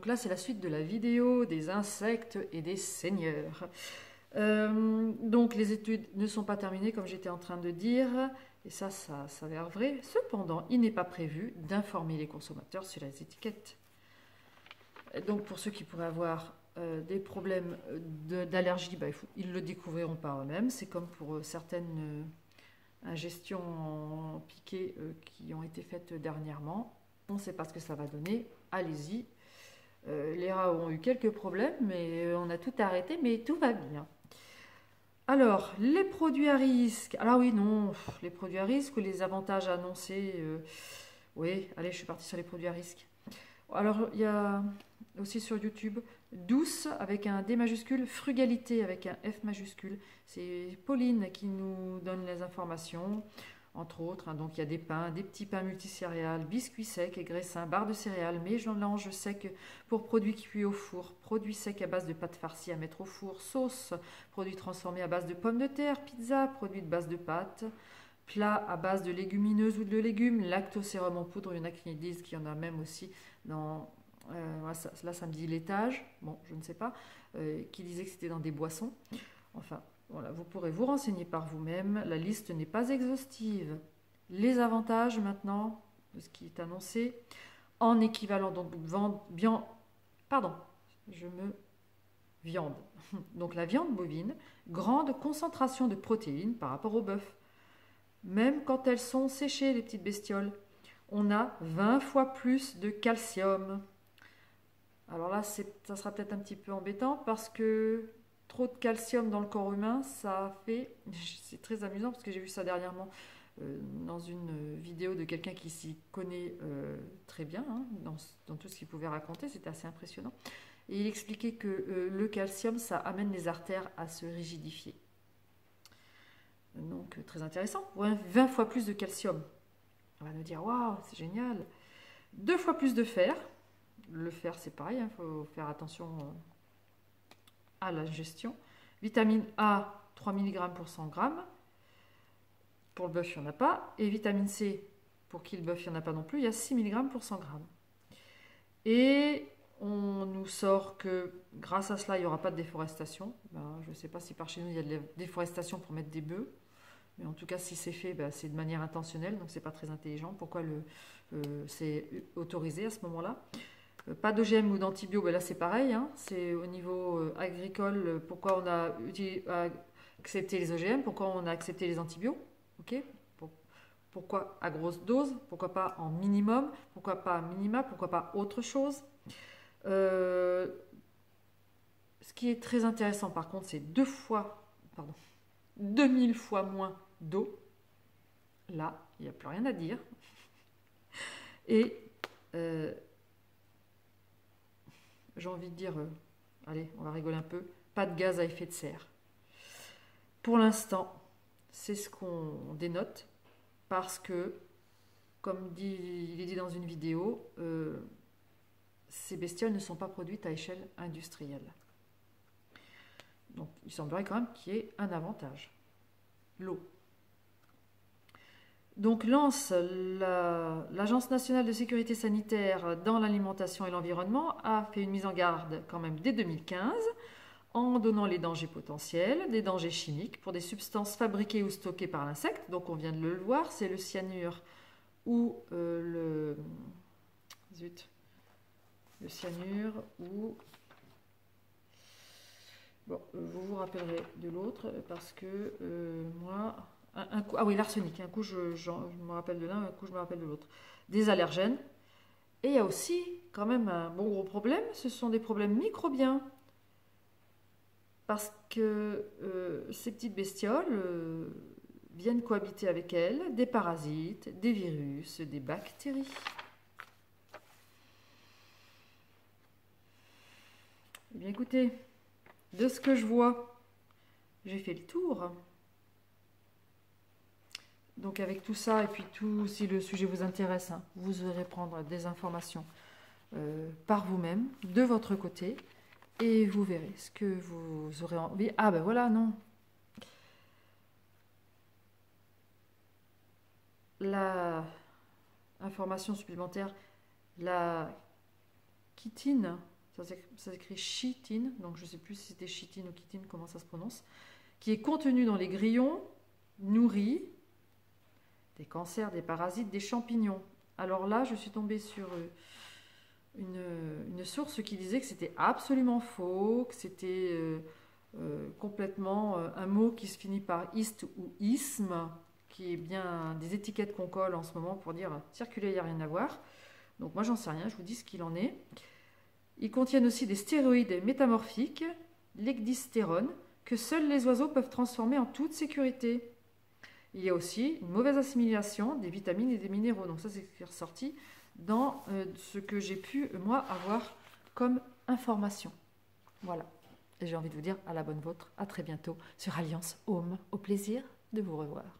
Donc là, c'est la suite de la vidéo des insectes et des seigneurs. Donc les études ne sont pas terminées, comme j'étais en train de dire, et ça s'avère vrai. Cependant, il n'est pas prévu d'informer les consommateurs sur les étiquettes. Donc pour ceux qui pourraient avoir des problèmes d'allergie, ils le découvriront par eux-mêmes. C'est comme pour certaines ingestions en piqué qui ont été faites dernièrement. On ne sait pas ce que ça va donner. Allez-y. Les rats ont eu quelques problèmes, mais on a tout arrêté, mais tout va bien. Alors, les produits à risque. Alors oui, non, les produits à risque ou les avantages annoncés. Oui, allez, je suis partie sur les produits à risque. Alors, il y a aussi sur YouTube Douce avec un D majuscule, Frugalité avec un F majuscule. C'est Pauline qui nous donne les informations, entre autres. Hein. Donc, il y a des pains, des petits pains multicéréales, biscuits secs et graissins, barres de céréales, mélange sec pour produits cuits au four, produits secs à base de pâte farcie à mettre au four, sauce, produits transformés à base de pommes de terre, pizza, produits de base de pâtes. Plats à base de légumineuses ou de légumes, lactosérum en poudre, il y en a qui disent qu'il y en a même aussi dans... là, ça me dit laitage, bon, je ne sais pas, qui disait que c'était dans des boissons. Enfin, voilà, vous pourrez vous renseigner par vous-même, la liste n'est pas exhaustive. Les avantages maintenant de ce qui est annoncé en équivalent, donc viande. Donc la viande bovine, grande concentration de protéines par rapport au bœuf. Même quand elles sont séchées, les petites bestioles, on a 20 fois plus de calcium. Alors là, ça sera peut-être un petit peu embêtant parce que trop de calcium dans le corps humain, ça fait... C'est très amusant parce que j'ai vu ça dernièrement dans une vidéo de quelqu'un qui s'y connaît très bien, hein, dans tout ce qu'il pouvait raconter, c'était assez impressionnant. Et il expliquait que le calcium, ça amène les artères à se rigidifier. Donc très intéressant. Ouais, 20 fois plus de calcium. On va nous dire, waouh, c'est génial. 2 fois plus de fer. Le fer, c'est pareil, il faut faire attention à la gestion. Vitamine A, 3 mg pour 100 g. Pour le bœuf, il n'y en a pas. Et vitamine C, pour qui le bœuf, il n'y en a pas non plus, il y a 6 mg pour 100 g. Et on nous sort que grâce à cela, il n'y aura pas de déforestation. Je ne sais pas si par chez nous, il y a de la déforestation pour mettre des bœufs. Mais en tout cas, si c'est fait, c'est de manière intentionnelle, donc c'est pas très intelligent. Pourquoi c'est autorisé à ce moment-là? Pas d'OGM ou d'antibio, là c'est pareil, hein. C'est au niveau agricole, pourquoi on a accepté les OGM, pourquoi on a accepté les antibiotiques, ok? Pourquoi à grosse dose, pourquoi pas en minimum, pourquoi pas à minima, pourquoi pas autre chose. Ce qui est très intéressant par contre, c'est 2000 fois moins d'eau. Là, il n'y a plus rien à dire. Et j'ai envie de dire, allez, on va rigoler un peu, pas de gaz à effet de serre. Pour l'instant, c'est ce qu'on dénote, parce que, comme il est dit dans une vidéo, ces bestioles ne sont pas produites à échelle industrielle. Donc il semblerait quand même qu'il y ait un avantage. L'eau. Donc l'Agence nationale de sécurité sanitaire dans l'alimentation et l'environnement a fait une mise en garde quand même dès 2015 en donnant les dangers potentiels, des dangers chimiques pour des substances fabriquées ou stockées par l'insecte. Donc on vient de le voir, c'est le cyanure ou le cyanure ou... Bon, vous vous rappellerez de l'autre parce que moi... ah oui, l'arsenic. Un coup, je me rappelle de l'un, un coup, je me rappelle de l'autre. Des allergènes. Et il y a aussi, quand même, un bon gros problème. Ce sont des problèmes microbiens. Parce que ces petites bestioles viennent cohabiter avec elles des parasites, des virus, des bactéries. Eh bien, écoutez, de ce que je vois, j'ai fait le tour. Donc avec tout ça, et puis tout, si le sujet vous intéresse, hein, vous aurez prendre des informations par vous-même, de votre côté, et vous verrez ce que vous aurez envie. Ah ben voilà, non. La information supplémentaire, la chitine, ça s'écrit chitine, donc je ne sais plus si c'était chitine ou chitine, comment ça se prononce, qui est contenu dans les grillons nourris des cancers, des parasites, des champignons. Alors là, je suis tombée sur une source qui disait que c'était absolument faux, que c'était complètement un mot qui se finit par ist ou isme, qui est bien des étiquettes qu'on colle en ce moment pour dire circuler, il n'y a rien à voir. Donc moi, j'en sais rien, je vous dis ce qu'il en est. Ils contiennent aussi des stéroïdes métamorphiques, l'ecdystérone, que seuls les oiseaux peuvent transformer en toute sécurité. Il y a aussi une mauvaise assimilation des vitamines et des minéraux. Donc ça, c'est ressorti dans ce que j'ai pu, moi, avoir comme information. Voilà. Et j'ai envie de vous dire à la bonne vôtre, à très bientôt sur Alliance Home. Au plaisir de vous revoir.